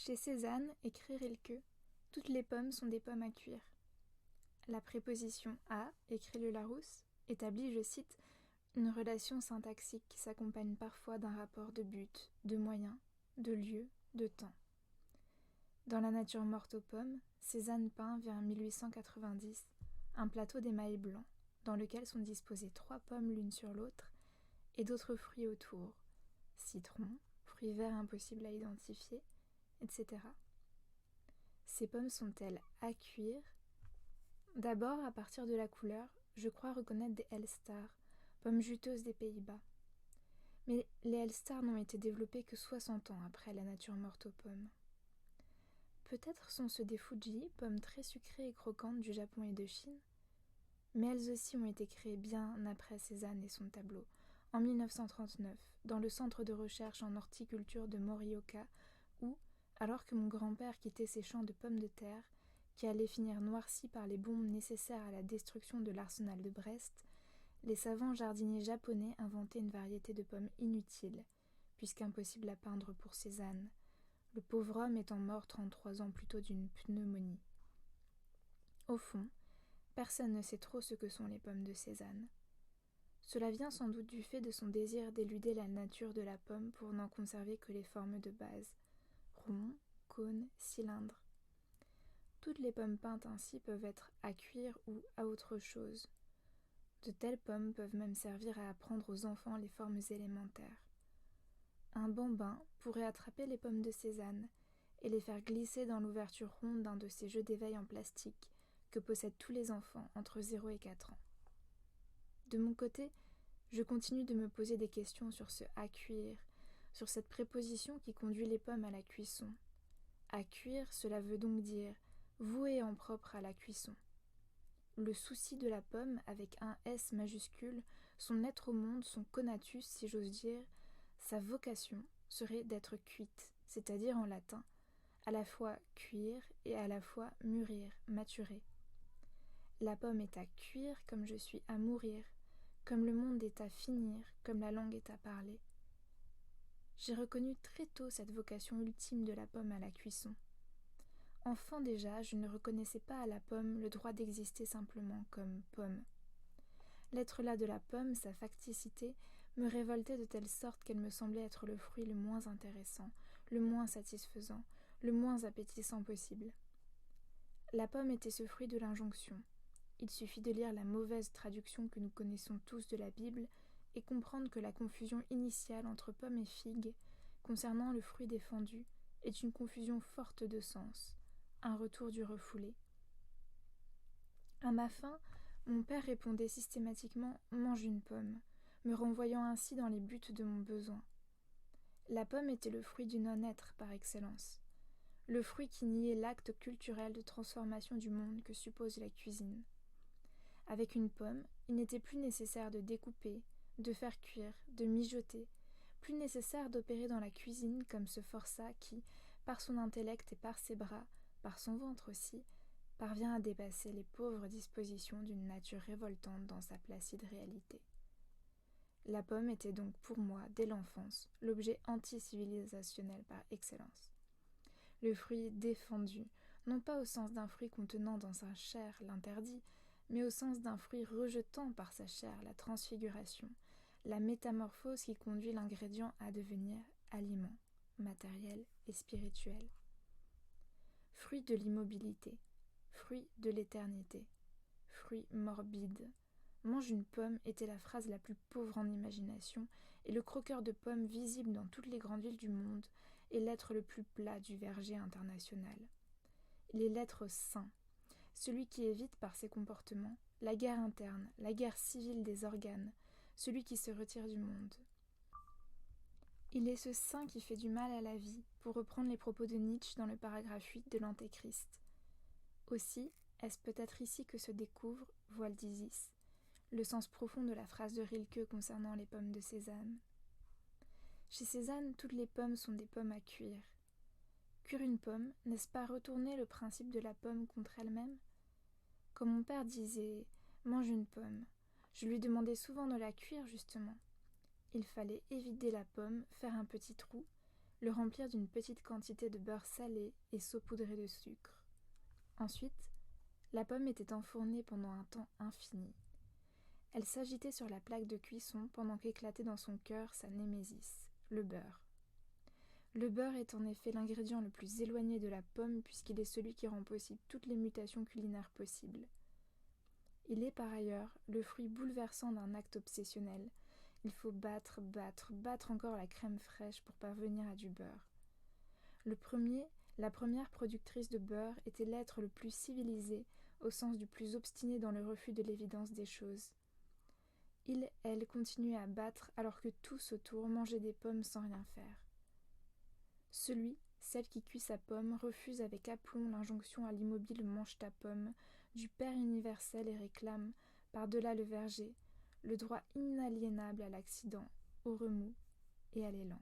Chez Cézanne, écrit Rilke, toutes les pommes sont des pommes à cuire. La préposition à, écrit le Larousse, établit, je cite, une relation syntaxique qui s'accompagne parfois d'un rapport de but, de moyen, de lieu, de temps. Dans La nature morte aux pommes, Cézanne peint vers 1890 un plateau d'émail blanc, dans lequel sont disposées 3 pommes l'une sur l'autre, et d'autres fruits autour, citrons, fruits verts impossibles à identifier, etc. Ces pommes sont-elles à cuire? D'abord, à partir de la couleur, je crois reconnaître des Elstar, pommes juteuses des Pays-Bas. Mais les Elstar n'ont été développés que 60 ans après La nature morte aux pommes. Peut-être sont ceux des Fuji, pommes très sucrées et croquantes du Japon et de Chine, mais elles aussi ont été créées bien après Cézanne et son tableau, en 1939, dans le centre de recherche en horticulture de Morioka, où, alors que mon grand-père quittait ses champs de pommes de terre, qui allaient finir noircis par les bombes nécessaires à la destruction de l'arsenal de Brest, les savants jardiniers japonais inventaient une variété de pommes inutiles, puisqu'impossible à peindre pour Cézanne, le pauvre homme étant mort 33 ans plus tôt d'une pneumonie. Au fond, personne ne sait trop ce que sont les pommes de Cézanne. Cela vient sans doute du fait de son désir d'éluder la nature de la pomme pour n'en conserver que les formes de base, rond, cône, cylindre. Toutes les pommes peintes ainsi peuvent être à cuire ou à autre chose. De telles pommes peuvent même servir à apprendre aux enfants les formes élémentaires. Un bambin pourrait attraper les pommes de Cézanne et les faire glisser dans l'ouverture ronde d'un de ces jeux d'éveil en plastique que possèdent tous les enfants entre 0 et 4 ans. De mon côté, je continue de me poser des questions sur ce « à cuire », sur cette préposition qui conduit les pommes à la cuisson. À cuire, cela veut donc dire vouer en propre à la cuisson. Le souci de la pomme, avec un S majuscule, son être au monde, son conatus, si j'ose dire, sa vocation serait d'être cuite, c'est-à-dire en latin, à la fois cuire et à la fois mûrir, maturer. La pomme est à cuire comme je suis à mourir, comme le monde est à finir, comme la langue est à parler. J'ai reconnu très tôt cette vocation ultime de la pomme à la cuisson. Enfant déjà, je ne reconnaissais pas à la pomme le droit d'exister simplement comme pomme. L'être là de la pomme, sa facticité, me révoltait de telle sorte qu'elle me semblait être le fruit le moins intéressant, le moins satisfaisant, le moins appétissant possible. La pomme était ce fruit de l'injonction. Il suffit de lire la mauvaise traduction que nous connaissons tous de la Bible et comprendre que la confusion initiale entre pomme et figue, concernant le fruit défendu, est une confusion forte de sens, un retour du refoulé. À ma faim, mon père répondait systématiquement « mange une pomme », me renvoyant ainsi dans les buts de mon besoin. La pomme était le fruit du non-être par excellence, le fruit qui niait l'acte culturel de transformation du monde que suppose la cuisine. Avec une pomme, il n'était plus nécessaire de découper, de faire cuire, de mijoter, plus nécessaire d'opérer dans la cuisine comme ce forçat qui, par son intellect et par ses bras, par son ventre aussi, parvient à dépasser les pauvres dispositions d'une nature révoltante dans sa placide réalité. La pomme était donc pour moi, dès l'enfance, l'objet anti-civilisationnel par excellence. Le fruit défendu, non pas au sens d'un fruit contenant dans sa chair l'interdit, mais au sens d'un fruit rejetant par sa chair la transfiguration, la métamorphose qui conduit l'ingrédient à devenir aliment, matériel et spirituel. Fruit de l'immobilité, fruit de l'éternité, fruit morbide. Mange une pomme était la phrase la plus pauvre en imagination et le croqueur de pommes visible dans toutes les grandes villes du monde est l'être le plus plat du verger international. Il est l'être saint, celui qui évite par ses comportements la guerre interne, la guerre civile des organes, celui qui se retire du monde. Il est ce saint qui fait du mal à la vie, pour reprendre les propos de Nietzsche dans le paragraphe 8 de l'Antéchrist. Aussi, est-ce peut-être ici que se découvre, voile d'Isis, le sens profond de la phrase de Rilke concernant les pommes de Cézanne. Chez Cézanne, toutes les pommes sont des pommes à cuire. Cuire une pomme, n'est-ce pas retourner le principe de la pomme contre elle-même ? Quand mon père disait « mange une pomme », je lui demandais souvent de la cuire justement. Il fallait évider la pomme, faire un petit trou, le remplir d'une petite quantité de beurre salé et saupoudré de sucre. Ensuite, la pomme était enfournée pendant un temps infini. Elle s'agitait sur la plaque de cuisson pendant qu'éclatait dans son cœur sa némésis, le beurre. Le beurre est en effet l'ingrédient le plus éloigné de la pomme puisqu'il est celui qui rend possible toutes les mutations culinaires possibles. Il est par ailleurs le fruit bouleversant d'un acte obsessionnel. Il faut battre encore la crème fraîche pour parvenir à du beurre. La première productrice de beurre était l'être le plus civilisé, au sens du plus obstiné dans le refus de l'évidence des choses. Elle continuait à battre alors que tous autour mangeaient des pommes sans rien faire. Celle qui cuit sa pomme, refuse avec aplomb l'injonction à l'immobile mange ta pomme du Père universel et réclame, par-delà le verger, le droit inaliénable à l'accident, au remous et à l'élan.